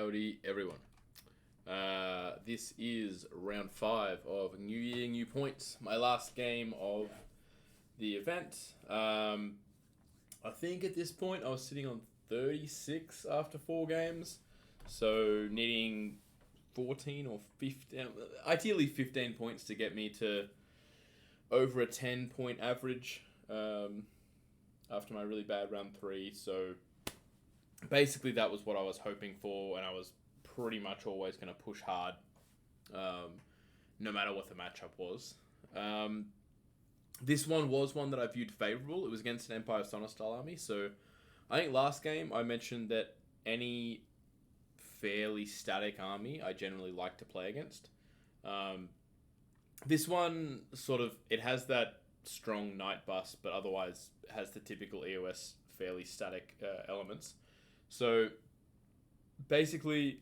Howdy everyone. This is round 5 of New Year, New Points. My last game of the event. I think at this point I was sitting on 36 after 4 games. So needing 14 or 15, ideally 15 points to get me to over a 10 point average after my really bad round 3. So basically that was what I was hoping for, and I was pretty much always going to push hard no matter what the matchup was. This one was one that I viewed favourable. It was against an Empire Sonner style army. So I think last game I mentioned that any fairly static army I generally like to play against. This one sort of, it has that strong Night Bust, but otherwise has the typical EOS fairly static elements. So basically,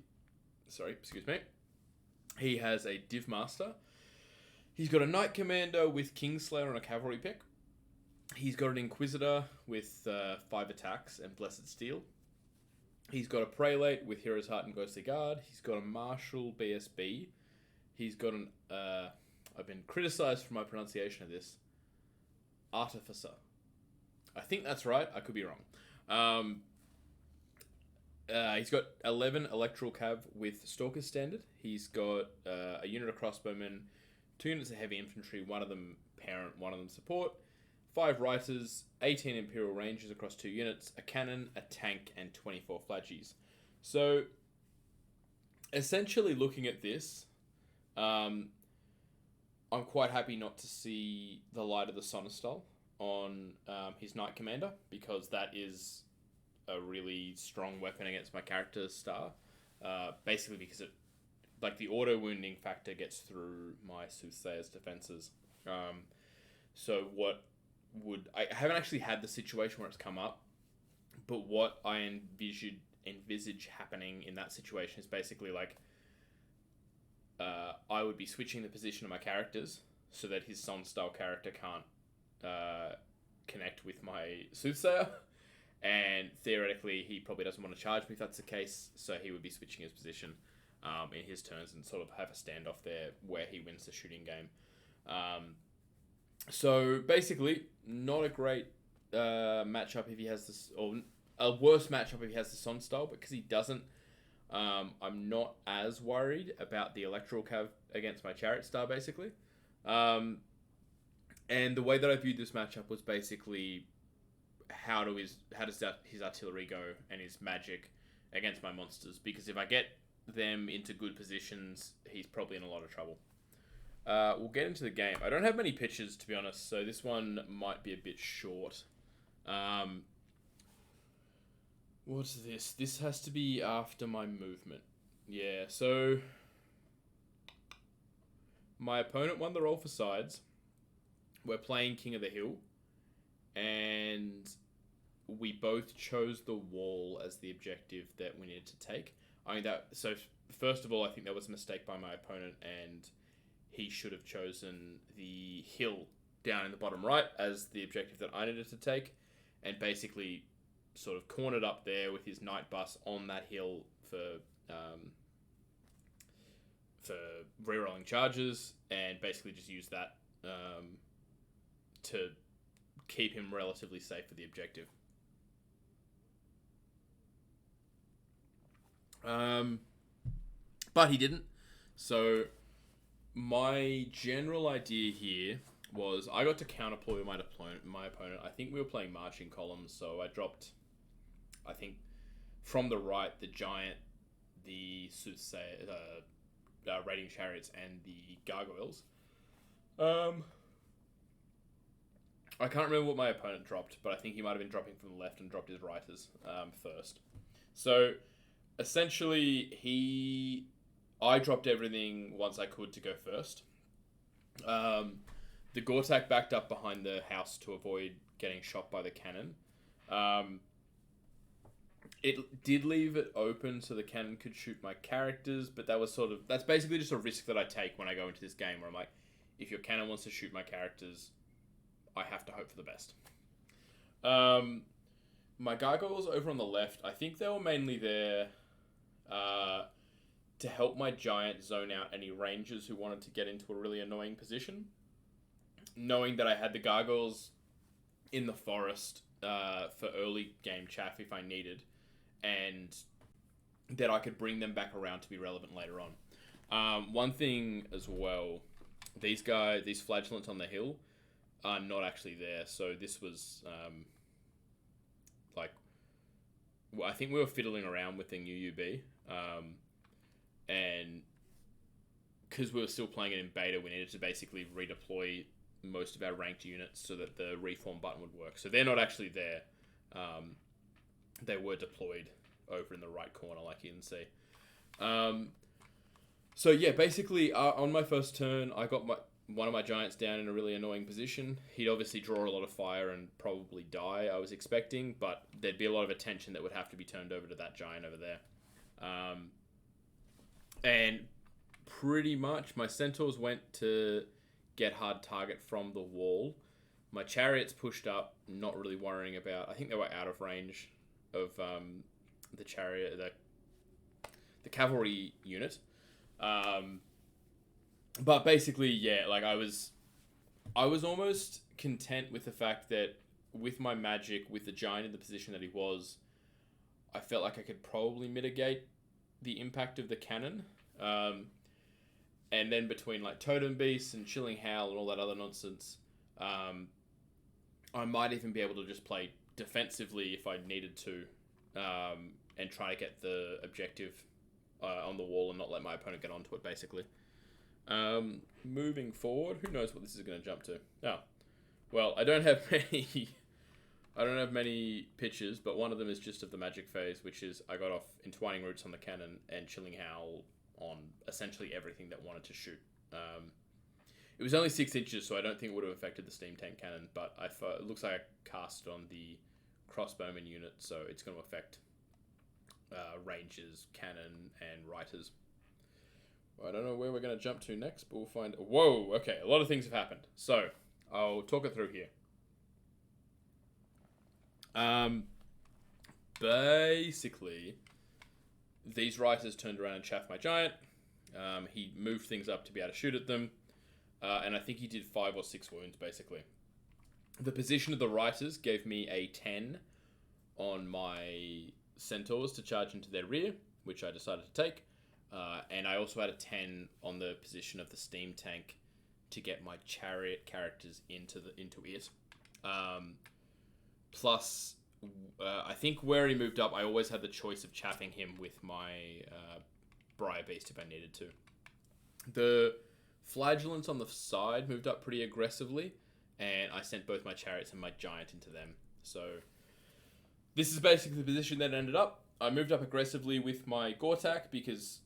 he has a Div Master. He's got a Knight Commander with Kingslayer on a cavalry pick. He's got an Inquisitor with 5 attacks and Blessed Steel. He's got a Prelate with Hero's Heart and Ghostly Guard. He's got a Marshal BSB. He's got an, I've been criticised for my pronunciation of this, Artificer. I think that's right. I could be wrong. He's got 11 Electoral Cav with Stalker's Standard. He's got a unit of Crossbowmen, 2 units of Heavy Infantry, one of them Parent, one of them Support, 5 Reiters, 18 Imperial Rangers across 2 units, a Cannon, a Tank, and 24 Flagies. So, essentially looking at this, I'm quite happy not to see the Light of the Sonistal on his Knight Commander, because that is a really strong weapon against my character's star. Basically because it, like, the auto wounding factor gets through my Soothsayer's defenses. So what would, I haven't actually had the situation where it's come up, but what I envisage happening in that situation is basically like, I would be switching the position of my characters so that his Son style character can't connect with my Soothsayer. And theoretically, he probably doesn't want to charge me if that's the case, so he would be switching his position in his turns and sort of have a standoff there where he wins the shooting game. So basically, not a great matchup if he has this, or a worse matchup if he has the Son style, but because he doesn't, I'm not as worried about the Electoral Cav against my Chariot star, basically. And the way that I viewed this matchup was basically, how does his artillery go and his magic against my monsters? Because if I get them into good positions, he's probably in a lot of trouble. We'll get into the game. I don't have many pitches, to be honest, so this one might be a bit short. What's this? This has to be after my movement. Yeah, so my opponent won the roll for sides. We're playing King of the Hill, and we both chose the wall as the objective that we needed to take. So first of all, I think that was a mistake by my opponent, and he should have chosen the hill down in the bottom right as the objective that I needed to take, and basically sort of cornered up there with his Night Bus on that hill for rerolling charges, and basically just used that to keep him relatively safe for the objective. But he didn't. So my general idea here was I got to counterploy my opponent. I think we were playing marching columns, so I dropped, I think, from the right, the Giant, the Soothsayer, Raiding Chariots, and the Gargoyles. I can't remember what my opponent dropped, but I think he might have been dropping from the left and dropped his Reiters first. So essentially, I dropped everything once I could to go first. The Gortach backed up behind the house to avoid getting shot by the cannon. It did leave it open so the cannon could shoot my characters, but that's basically just a risk that I take when I go into this game, where I'm like, if your cannon wants to shoot my characters, I have to hope for the best. My Gargoyles over on the left, I think they were mainly there to help my giant zone out any rangers who wanted to get into a really annoying position. Knowing that I had the Gargoyles in the forest for early game chaff if I needed, and that I could bring them back around to be relevant later on. One thing as well, these flagellants on the hill are not actually there. So this was I think we were fiddling around with the new UB, and because we were still playing it in beta, we needed to basically redeploy most of our ranked units so that the reform button would work. So they're not actually there. They were deployed over in the right corner, like you can see. So yeah, basically on my first turn, I got one of my giants down in a really annoying position. He'd obviously draw a lot of fire and probably die, I was expecting, but there'd be a lot of attention that would have to be turned over to that giant over there. And pretty much my Centaurs went to get hard target from the wall. My Chariots pushed up, not really worrying about... I think they were out of range of the Chariot, the cavalry unit. But basically, yeah, like I was almost content with the fact that with my magic, with the giant in the position that he was, I felt like I could probably mitigate the impact of the cannon. And then between like Totem Beast and Chilling Howl and all that other nonsense, I might even be able to just play defensively if I needed to, and try to get the objective on the wall and not let my opponent get onto it, basically. Moving forward, who knows what this is going to jump to? Oh, well, I don't have many pictures, but one of them is just of the magic phase, which is I got off Entwining Roots on the cannon and Chilling Howl on essentially everything that wanted to shoot. It was only 6 inches, so I don't think it would have affected the steam tank cannon, but it looks like I cast on the crossbowman unit, so it's going to affect rangers, cannon, and reiters. I don't know where we're going to jump to next, but we'll find... Whoa, okay, a lot of things have happened. So, I'll talk it through here. Basically, these reiters turned around and chaffed my giant. He moved things up to be able to shoot at them. And I think he did 5 or 6 wounds, basically. The position of the reiters gave me a 10 on my Centaurs to charge into their rear, which I decided to take. And I also had a 10 on the position of the steam tank to get my Chariot characters into it. Plus, I think where he moved up, I always had the choice of chaffing him with my Briar Beast if I needed to. The flagellants on the side moved up pretty aggressively, and I sent both my Chariots and my Giant into them. So this is basically the position that ended up. I moved up aggressively with my Gortach because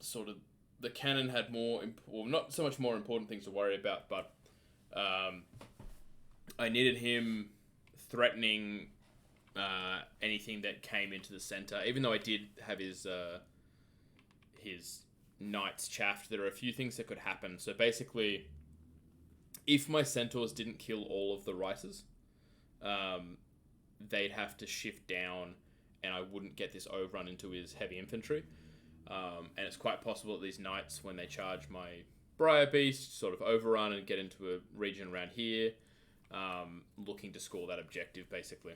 sort of the cannon had not so much more important things to worry about, but I needed him threatening anything that came into the center. Even though I did have his knights chaffed, there are a few things that could happen. So basically, if my Centaurs didn't kill all of the reiters, they'd have to shift down, and I wouldn't get this overrun into his heavy infantry. And it's quite possible that these knights, when they charge my Briar Beast, sort of overrun and get into a region around here, looking to score that objective, basically.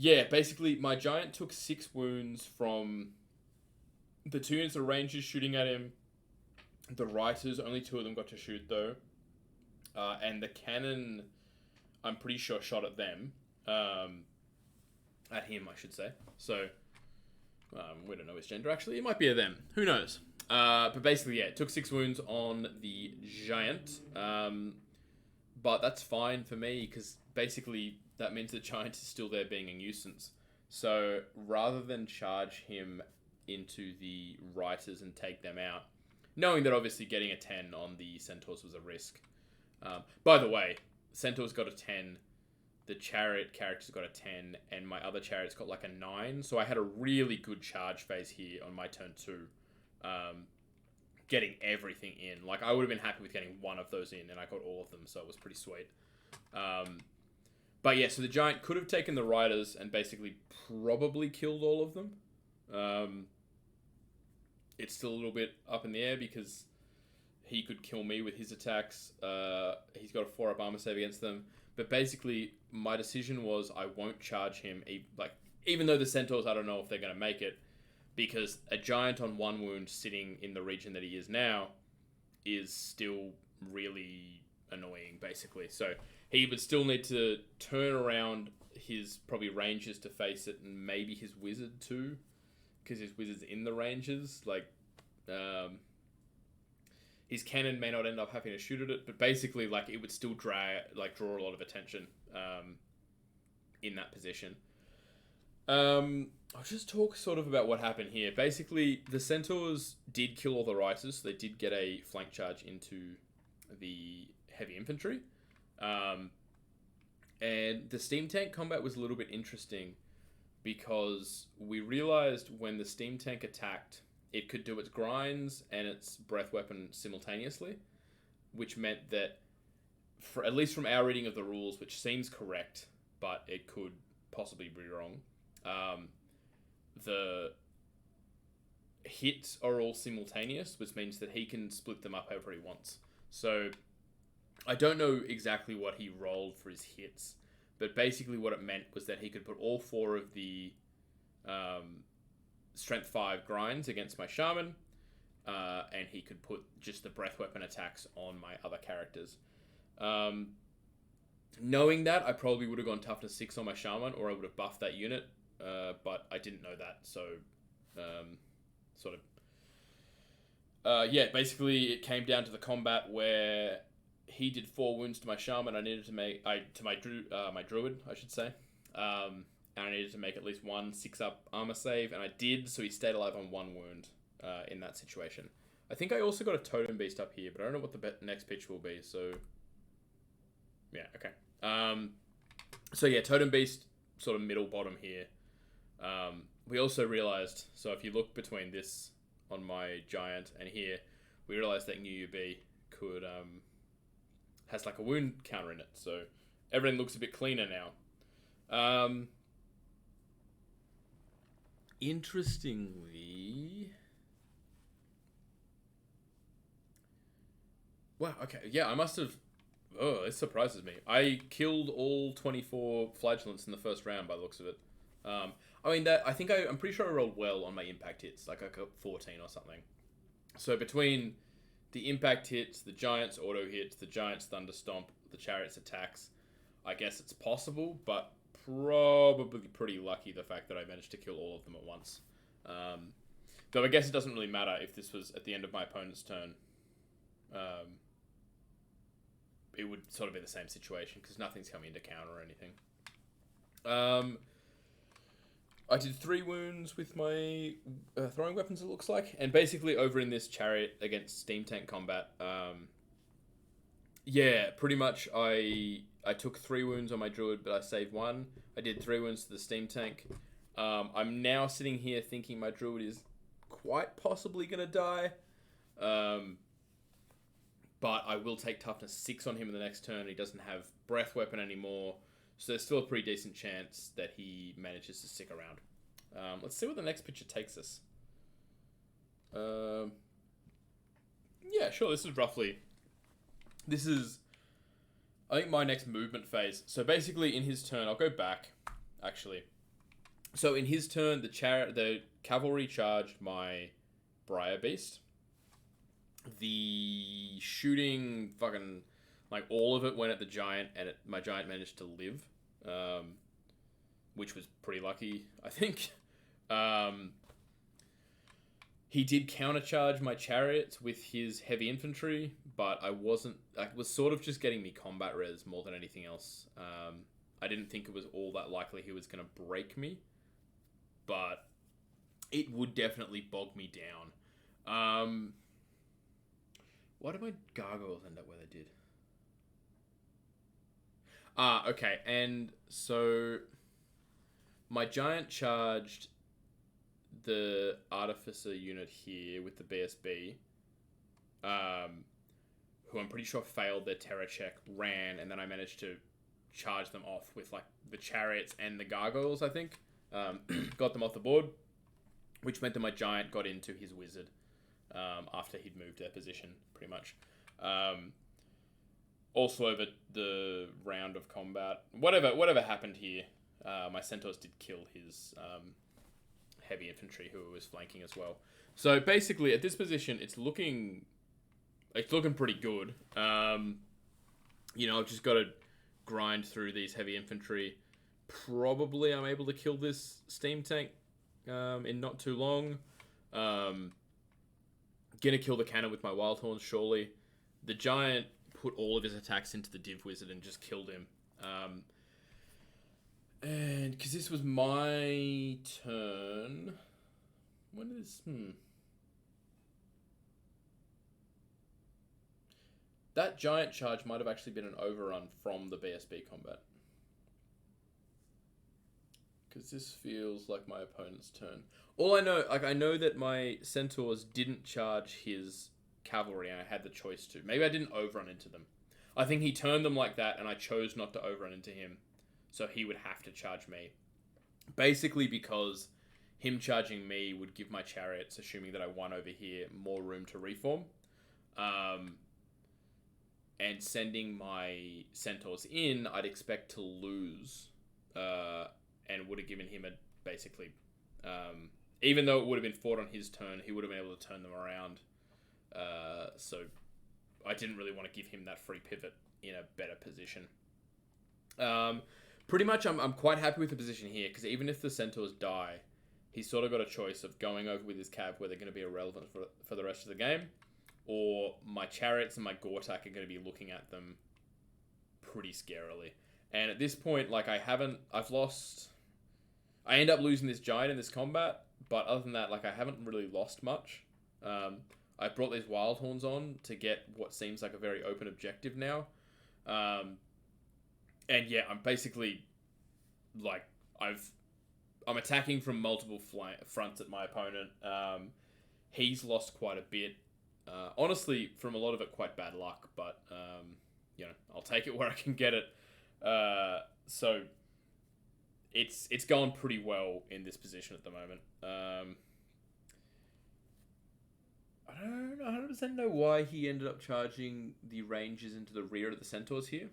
Yeah, basically, my Giant took 6 wounds from the 2 units of rangers shooting at him. The reiters, only 2 of them got to shoot, though. And the cannon, I'm pretty sure, shot at them. At him, I should say. So, we don't know his gender, actually. It might be a them. Who knows? But basically, yeah, it took 6 wounds on the Giant. But that's fine for me, because basically that means the Giant is still there being a nuisance. So, rather than charge him into the reiters and take them out, knowing that obviously getting a 10 on the Centaurs was a risk. By the way, Centaurs got a 10, the Chariot characters got a 10, and my other Chariots got like a 9. So I had a really good charge phase here on my turn 2. Getting everything in. Like, I would have been happy with getting one of those in, and I got all of them, so it was pretty sweet. But yeah, so the giant could have taken the riders and basically probably killed all of them. It's still a little bit up in the air because he could kill me with his attacks. He's got a 4-up armor save against them. But basically, my decision was I won't charge him. Even though the Centaurs, I don't know if they're going to make it. Because a giant on 1 wound sitting in the region that he is now is still really annoying, basically. So he would still need to turn around his probably ranges to face it, and maybe his wizard too, because his wizard's in the ranges. His cannon may not end up having to shoot at it, but basically, it would still draw a lot of attention in that position. I'll just talk sort of about what happened here. Basically, the Centaurs did kill all the Riders, so they did get a flank charge into the heavy infantry. And the steam tank combat was a little bit interesting because we realized when the steam tank attacked, it could do its grinds and its breath weapon simultaneously, which meant that, at least from our reading of the rules, which seems correct, but it could possibly be wrong, the hits are all simultaneous, which means that he can split them up however he wants. So I don't know exactly what he rolled for his hits, but basically what it meant was that he could put all 4 of the Strength 5 grinds against my Shaman, and he could put just the breath weapon attacks on my other characters. Knowing that, I probably would have gone Toughness 6 on my Shaman, or I would have buffed that unit, but I didn't know that, so basically it came down to the combat where he did 4 wounds to my Shaman. I needed to make my Druid, I should say, and I needed to make at least 1 6-up armor save, and I did. So he stayed alive on 1 wound in that situation. I think I also got a Totem Beast up here, but I don't know what the next pitch will be. So yeah, okay. So yeah, Totem Beast sort of middle bottom here. We also realized, so if you look between this on my giant and here, we realized that New UB could has a wound counter in it, so everything looks a bit cleaner now. Interestingly, wow, okay, yeah, I must have. Oh, this surprises me. I killed all 24 flagellants in the first round by the looks of it. I'm pretty sure I rolled well on my impact hits. I got 14 or something. So between the impact hits, the Giant's auto hits, the Giant's Thunder Stomp, the Chariot's attacks, I guess it's possible, but probably pretty lucky the fact that I managed to kill all of them at once. Though I guess it doesn't really matter if this was at the end of my opponent's turn. It would sort of be the same situation because nothing's coming into counter or anything. I did 3 wounds with my throwing weapons, it looks like. And basically over in this Chariot against Steam Tank combat, pretty much I took 3 wounds on my Druid, but I saved 1. I did 3 wounds to the Steam Tank. I'm now sitting here thinking my Druid is quite possibly going to die. But I will take Toughness 6 on him in the next turn. He doesn't have Breath Weapon anymore. So there's still a pretty decent chance that he manages to stick around. Let's see what the next picture takes us. Yeah, sure. This is, I think, my next movement phase. So basically in his turn, I'll go back, actually. So in his turn, the cavalry charged my Briar Beast. The shooting, fucking, all of it went at the Giant, and my Giant managed to live, which was pretty lucky, I think. He did countercharge my Chariots with his heavy infantry, but it was sort of just getting me combat res more than anything else. I didn't think it was all that likely he was going to break me, but it would definitely bog me down. Why did my Gargoyles end up where they did? Okay, and so my Giant charged the Artificer unit here with the BSB, who I'm pretty sure failed their terror check, ran, and then I managed to charge them off with like the Chariots and the Gargoyles, I think. Got them off the board, which meant that my Giant got into his Wizard after he'd moved their position, pretty much. Also over the round of combat, whatever happened here, my Centaurs did kill his heavy infantry who was flanking as well. So basically, at this position, it's looking pretty good. You know, I've just got to grind through these heavy infantry. Probably I'm able to kill this steam tank in not too long. Gonna kill the cannon with my Wildhorn, surely. The Giant put all of his attacks into the Div Wizard and just killed him. And because this was my turn... When is... That Giant charge might have actually been an overrun from the BSB combat. Because this feels like my opponent's turn. All I know, I know that my Centaurs didn't charge his cavalry and I had the choice to. Maybe I didn't overrun into them. I think he turned them like that and I chose not to overrun into him. So he would have to charge me. Basically because him charging me would give my Chariots, assuming that I won over here, more room to reform. And sending my Centaurs in, I'd expect to lose. And would have given him basically... even though it would have been fought on his turn, he would have been able to turn them around. So I didn't really want to give him that free pivot in a better position. Pretty much I'm quite happy with the position here, because even if the Centaurs die, he's sort of got a choice of going over with his cav where they're going to be irrelevant for the rest of the game, or my Chariots and my Gortach are going to be looking at them pretty scarily. And at this point, like, I end up losing this Giant in this combat, but other than that, like, I haven't really lost much. I brought these Wildhorns on to get what seems like a very open objective now. And yeah, I'm basically, like, I'm attacking from multiple fronts at my opponent. He's lost quite a bit. Honestly, from a lot of it, quite bad luck, but, you know, I'll take it where I can get it. So it's going pretty well in this position at the moment. I don't 100% know why he ended up charging the Rangers into the rear of the Centaurs here.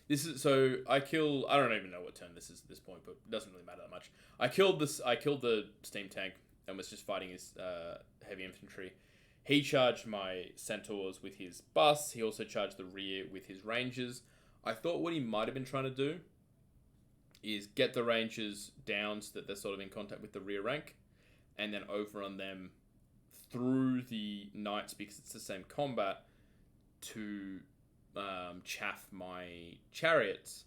This is so I don't even know what turn this is at this point, but it doesn't really matter that much. I killed the steam tank and was just fighting his heavy infantry. He charged my Centaurs with his bus. He also charged the rear with his Rangers. I thought what he might have been trying to do is get the Rangers down so that they're sort of in contact with the rear rank, and then overrun them through the Knights, because it's the same combat, to chaff my Chariots.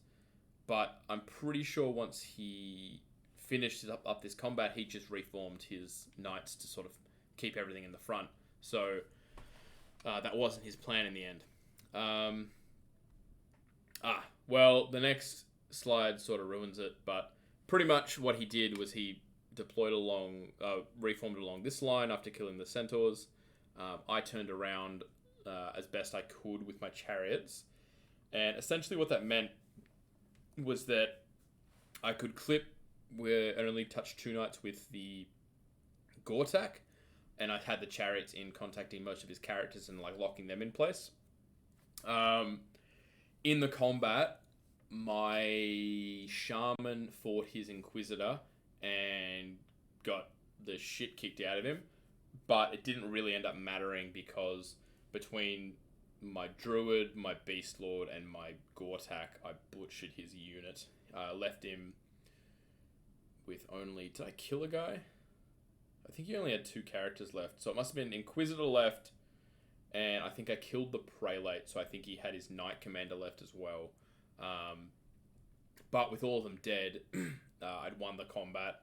But I'm pretty sure once he finished up this combat, he just reformed his Knights to sort of keep everything in the front. So that wasn't his plan in the end. Well, the next slide sort of ruins it, but pretty much what he did was he deployed along, reformed along this line after killing the Centaurs. I turned around as best I could with my Chariots, and essentially what that meant was that I could clip where I only touched 2 Knights with the Gortach, and I had the Chariots in contacting most of his characters and like locking them in place. In the combat, my Shaman fought his Inquisitor and got the shit kicked out of him, but it didn't really end up mattering because between my Druid, my Beast Lord, and my Gortach, I butchered his unit. Left him with only... Did I kill a guy? I think he only had 2 characters left. So it must have been Inquisitor left, and I think I killed the Prelate, so I think he had his Knight Commander left as well. But with all of them dead, I'd won the combat.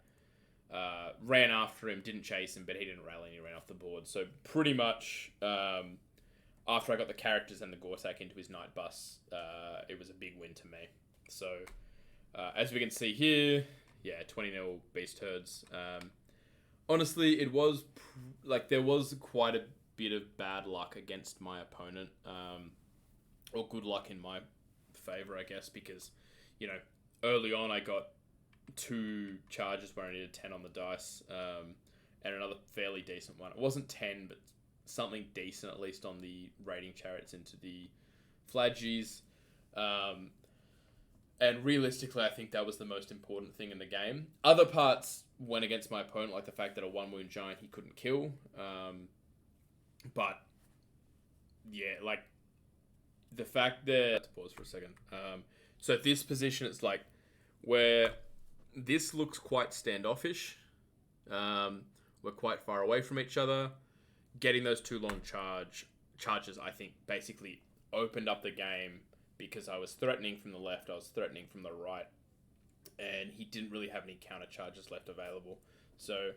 Ran after him, didn't chase him, but he didn't rally and he ran off the board. So pretty much... after I got the characters and the Gortach into his Knight bus, it was a big win to me. So, as we can see here, yeah, 20-0 Beast Herds. Honestly, it was, there was quite a bit of bad luck against my opponent. or good luck in my favor, I guess, because, you know, early on I got 2 charges where I needed 10 on the dice, and another fairly decent one. It wasn't 10, but something decent, at least on the Raiding Chariots into the Flagies. And realistically, I think that was the most important thing in the game. Other parts went against my opponent, like the fact that a 1-wound giant he couldn't kill. But, yeah, like, the fact that... Pause for a second. So this position, it's like, where this looks quite standoffish. We're quite far away from each other. Getting those 2 long charges, I think, basically opened up the game because I was threatening from the left, I was threatening from the right, and he didn't really have any counter charges left available. So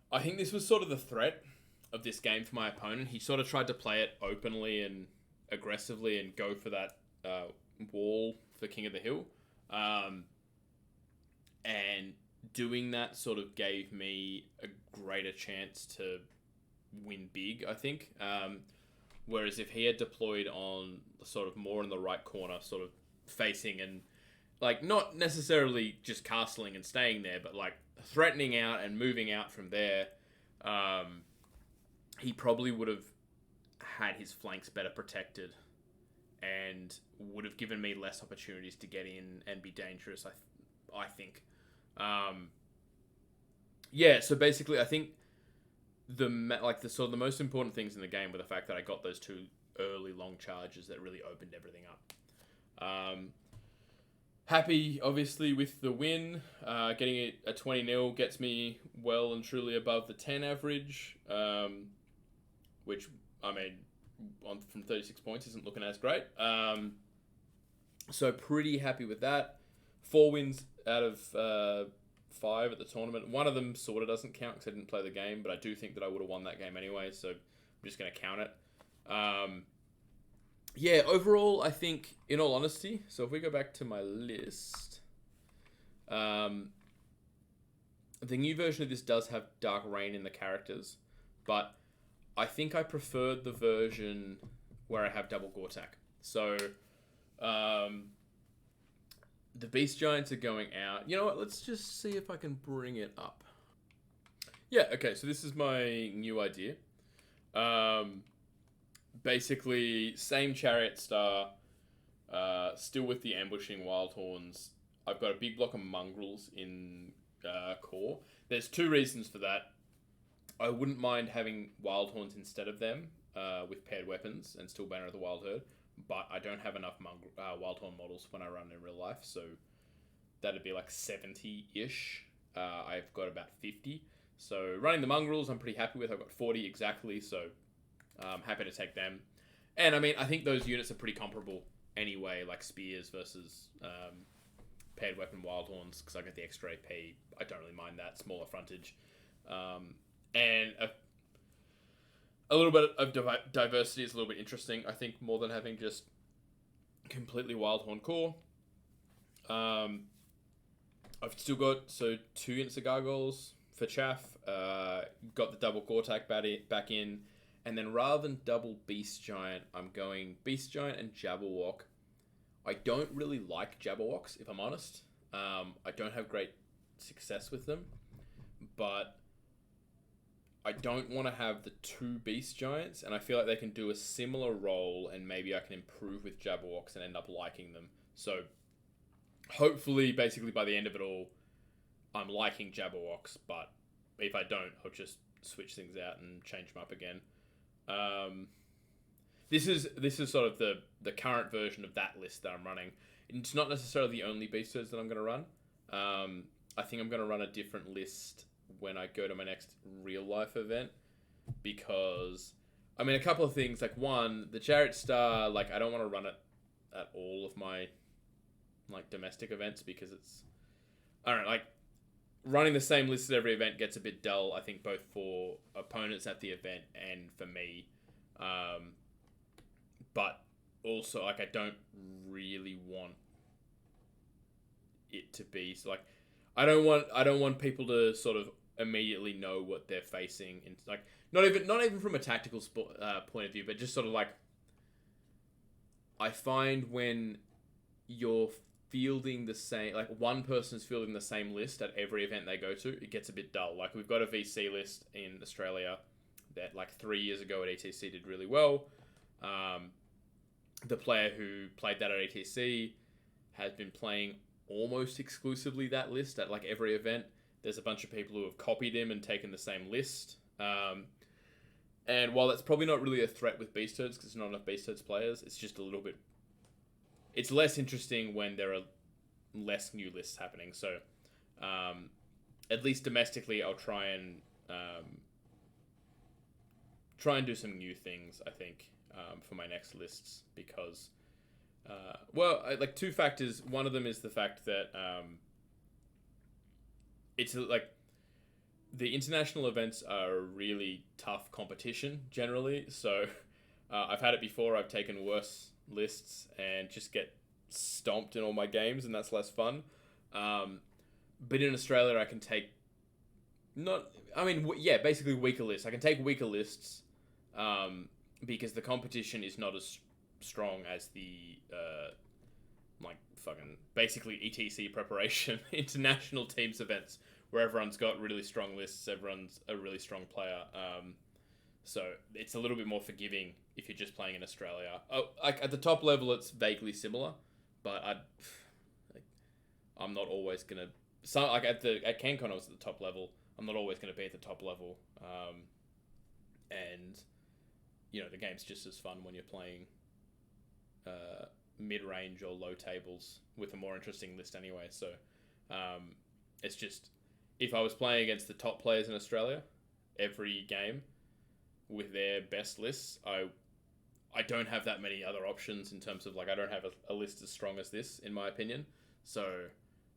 I think this was sort of the threat of this game for my opponent. He sort of tried to play it openly and aggressively and go for that wall for King of the Hill. And doing that sort of gave me a greater chance to win big, I think. Whereas if he had deployed on sort of more in the right corner, sort of facing and, like, not necessarily just castling and staying there, but, like, threatening out and moving out from there, he probably would have had his flanks better protected and would have given me less opportunities to get in and be dangerous, I think. Yeah, so basically, I think the most important things in the game were the fact that I got those 2 early long charges that really opened everything up. Happy, obviously, with the win. Getting it a 20-0 gets me well and truly above the 10 average, which, I mean, from 36 points isn't looking as great. So pretty happy with that. 4 wins out of 5 at the tournament. One of them sort of doesn't count because I didn't play the game, but I do think that I would have won that game anyway, so I'm just going to count it. Yeah, overall, I think, in all honesty, so if we go back to my list, the new version of this does have Dark Rain in the characters, but I think I preferred the version where I have double Gortach. So, the Beast Giants are going out. You know what? Let's just see if I can bring it up. Yeah, okay, so this is my new idea. Basically, same Chariot star, still with the ambushing Wildhorns. I've got a big block of mongrels in core. There's 2 reasons for that. I wouldn't mind having Wildhorns instead of them with paired weapons and still Banner of the Wild Herd, but I don't have enough Wildhorn models when I run in real life, so that'd be like 70-ish. I've got about 50. So running the mongrels, I'm pretty happy with. I've got 40 exactly, so I'm happy to take them. And I mean, I think those units are pretty comparable anyway, like spears versus paired weapon Wildhorns, because I get the extra AP. I don't really mind that. Smaller frontage. And a little bit of diversity is a little bit interesting, I think, more than having just completely Wildhorn core. I've still got 2 units of Gargoyles for chaff. Got the double Gortach back in. And then rather than double Beast Giant, I'm going Beast Giant and Jabberwock. I don't really like Jabberwocks, if I'm honest. I don't have great success with them. But I don't want to have the 2 Beast Giants, and I feel like they can do a similar role, and maybe I can improve with Jabberwocks and end up liking them. So hopefully, basically by the end of it all, I'm liking Jabberwocks, but if I don't, I'll just switch things out and change them up again. This is sort of the current version of that list that I'm running. It's not necessarily the only beast herds that I'm going to run. I think I'm going to run a different list when I go to my next real life event, because I mean, a couple of things, like, one, the Chariot star, like, I don't want to run it at all of my like domestic events, because it's, I don't know, like, running the same list at every event gets a bit dull, I think, both for opponents at the event and for me. But also, like, I don't really want it to be so, like, I don't want people to sort of immediately know what they're facing, and like, not even from a tactical point of view, but just sort of like, I find when you're fielding the same, like one person's fielding the same list at every event they go to, it gets a bit dull. Like we've got a VC list in Australia that like 3 years ago at ETC did really well. The player who played that at ETC has been playing almost exclusively that list at like every event. There's a bunch of people who have copied him and taken the same list. And while that's probably not really a threat with Beast Herds because there's not enough Beast Herds players, it's just a little bit... It's less interesting when there are less new lists happening. So, at least domestically, I'll try and do some new things, I think, for my next lists. Because, like two factors. One of them is the fact that it's like... The international events are a really tough competition, generally. So, I've had it before. I've taken worse lists and just get stomped in all my games, and that's less fun. But in Australia, I can take... basically weaker lists. I can take weaker lists because the competition is not as strong as the... basically ETC preparation, international teams events, where everyone's got really strong lists, everyone's a really strong player. So it's a little bit more forgiving if you're just playing in Australia. At the top level, it's vaguely similar, but I'm not always gonna. So like at CanCon, I was at the top level. I'm not always gonna be at the top level, and the game's just as fun when you're playing mid-range or low tables with a more interesting list anyway. So it's just, if I was playing against the top players in Australia every game with their best lists, I don't have that many other options in terms of, like, I don't have a list as strong as this, in my opinion. So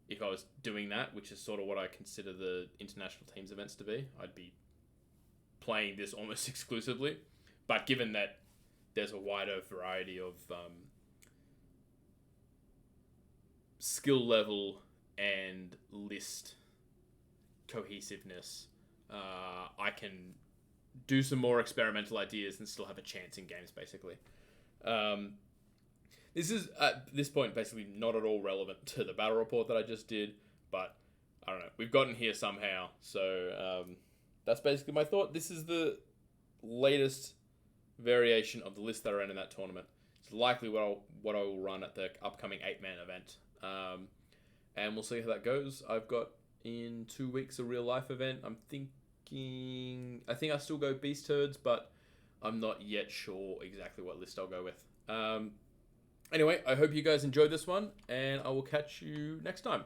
if I was doing that, which is sort of what I consider the international teams events to be, I'd be playing this almost exclusively. But given that there's a wider variety of skill level and list cohesiveness, I can do some more experimental ideas and still have a chance in games, basically. This is, at this point, basically not at all relevant to the battle report that I just did, but I don't know. We've gotten here somehow, so that's basically my thought. This is the latest variation of the list that I ran in that tournament. It's likely what I will run at the upcoming 8-man event. And we'll see how that goes. I've got in 2 weeks a real life event. I think I still go Beast Herds, but I'm not yet sure exactly what list I'll go with. Anyway, I hope you guys enjoyed this one, and I will catch you next time.